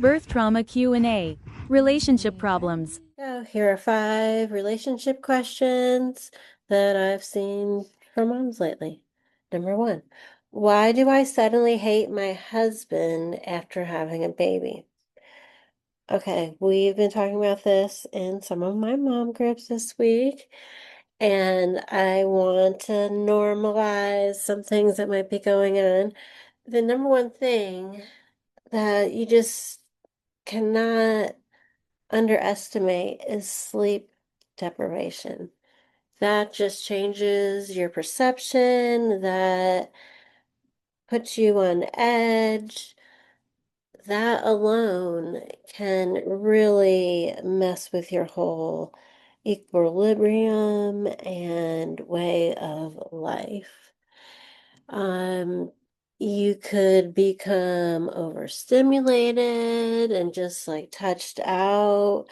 Birth trauma Q&A. Relationship problems. So here are 5 relationship questions that I've seen from moms lately. Number 1, why do I suddenly hate my husband after having a baby? Okay, we've been talking about this in some of my mom groups this week, and I want to normalize some things that might be going on. The number one thing that you just cannot underestimate is sleep deprivation. That just changes your perception, that puts you on edge. That alone can really mess with your whole equilibrium and way of life. Um, you could become overstimulated and just like touched out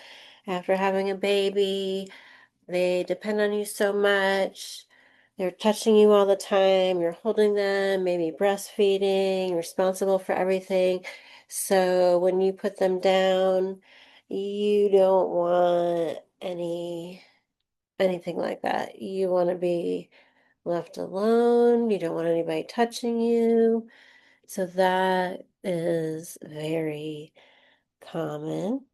after having a baby. They depend on you so much. They're touching you all the time. You're holding them, maybe breastfeeding, responsible for everything. So when you put them down, you don't want anything like that. You want to be left alone. You don't want anybody touching you. So that is very common.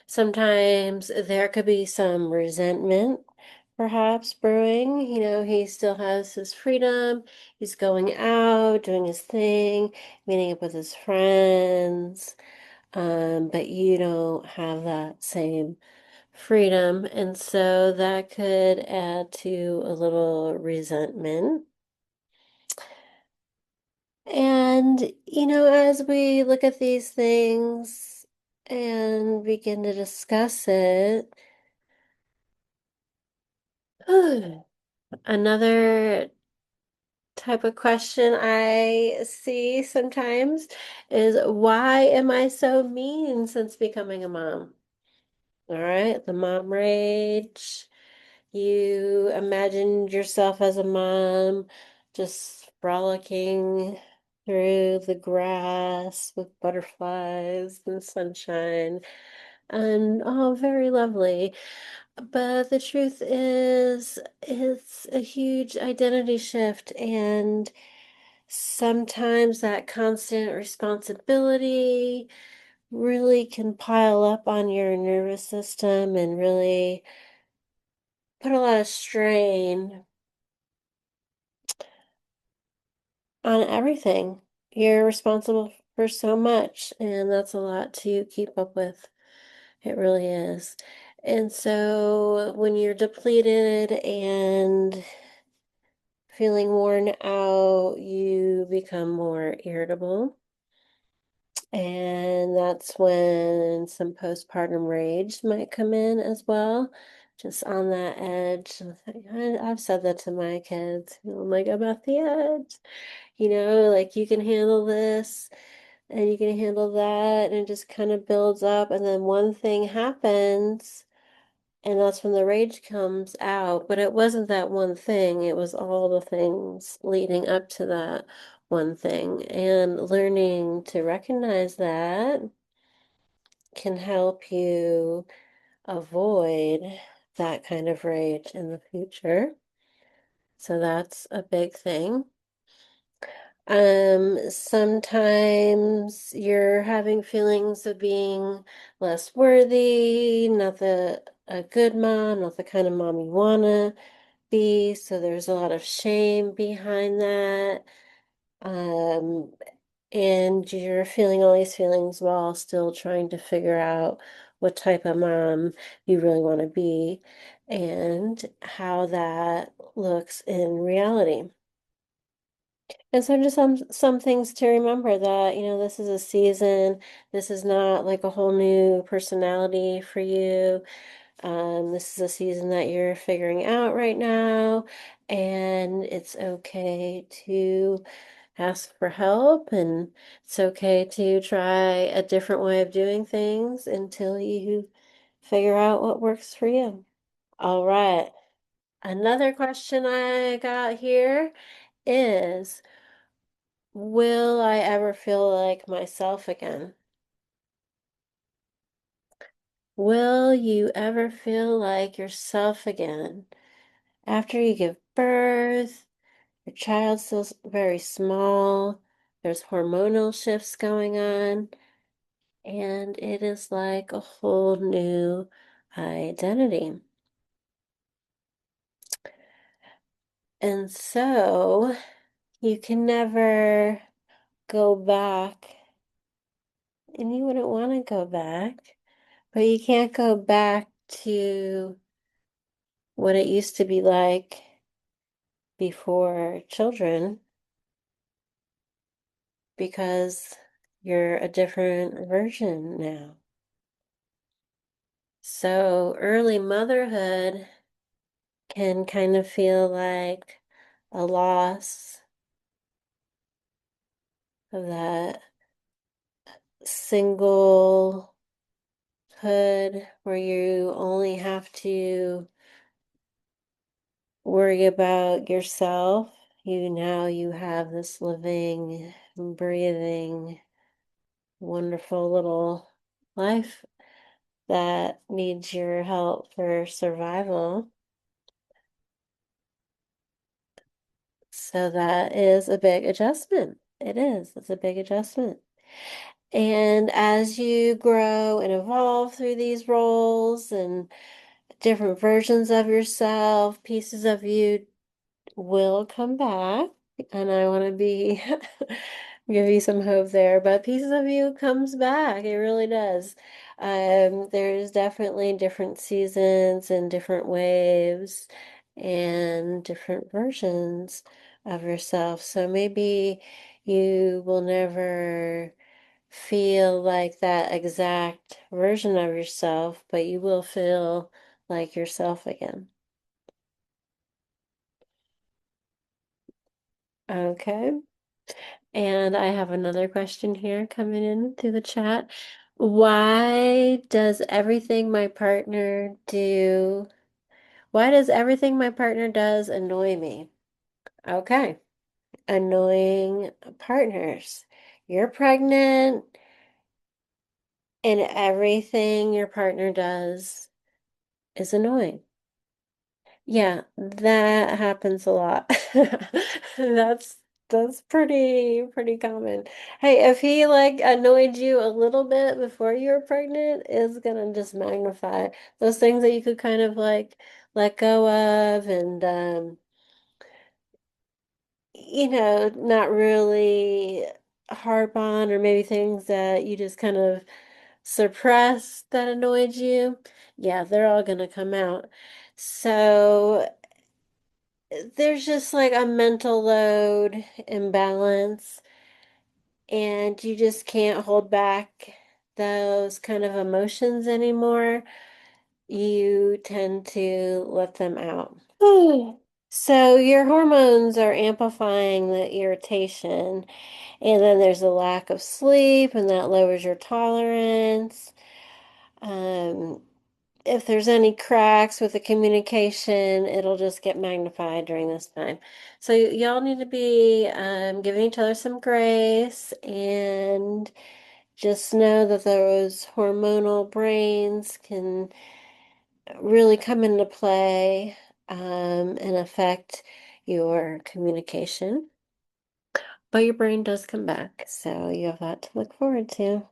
Sometimes there could be some resentment, perhaps brewing. He still has his freedom. He's going out, doing his thing, meeting up with his friends. But you don't have that same freedom. And so that could add to a little resentment. And, as we look at these things and begin to discuss it, another type of question I see sometimes is why am I so mean since becoming a mom? All right, the mom rage. You imagined yourself as a mom just frolicking through the grass with butterflies and sunshine, and oh, very lovely. But the truth is, it's a huge identity shift, and sometimes that constant responsibility really can pile up on your nervous system and really put a lot of strain on everything. You're responsible for so much, and that's a lot to keep up with. It really is. And so when you're depleted and feeling worn out, you become more irritable. And that's when some postpartum rage might come in as well, just on that edge. I've said that to my kids. I'm like, I'm at the edge. Like you can handle this and you can handle that, and it just kind of builds up. And then one thing happens, and that's when the rage comes out. But it wasn't that one thing, it was all the things leading up to that one thing. And learning to recognize that can help you avoid that kind of rage in the future. So that's a big thing. Sometimes you're having feelings of being less worthy, not a good mom, not the kind of mom you wanna be. So there's a lot of shame behind that. Um, and you're feeling all these feelings while still trying to figure out what type of mom you really want to be and how that looks in reality. And so just some things to remember that, this is a season. This is not like a whole new personality for you. This is a season that you're figuring out right now, and it's okay to ask for help, and it's okay to try a different way of doing things until you figure out what works for you. All right. Another question I got here is, will I ever feel like myself again? Will you ever feel like yourself again? After you give birth, your child's still very small, there's hormonal shifts going on, and it is like a whole new identity. And so you can never go back, and you wouldn't want to go back, but you can't go back to what it used to be like before children because you're a different version now. So early motherhood can kind of feel like a loss of that singlehood where you only have to worry about yourself. You have this living, breathing, wonderful little life that needs your help for survival. So that is a big adjustment. It is. It's a big adjustment. And as you grow and evolve through these roles and different versions of yourself, pieces of you will come back. And I want to be give you some hope there, but pieces of you comes back. It really does. There's definitely different seasons and different waves and different versions of yourself. So maybe you will never feel like that exact version of yourself, but you will feel like yourself again. Okay. And I have another question here coming in through the chat. Why does everything my partner does annoy me? Okay. Annoying partners. You're pregnant and everything your partner does is annoying. Yeah, that happens a lot. That's that's pretty common. Hey, if he like annoyed you a little bit before you were pregnant, it's gonna just magnify those things that you could kind of like let go of and not really harp on, or maybe things that you just kind of suppressed that annoyed you. Yeah, they're all gonna come out. So there's just like a mental load imbalance, and you just can't hold back those kind of emotions anymore. You tend to let them out. So your hormones are amplifying the irritation, and then there's a lack of sleep, and that lowers your tolerance. Um, if there's any cracks with the communication, it'll just get magnified during this time. So y'all need to be giving each other some grace, and just know that those hormonal brains can really come into play and affect your communication. But your brain does come back, so you have that to look forward to.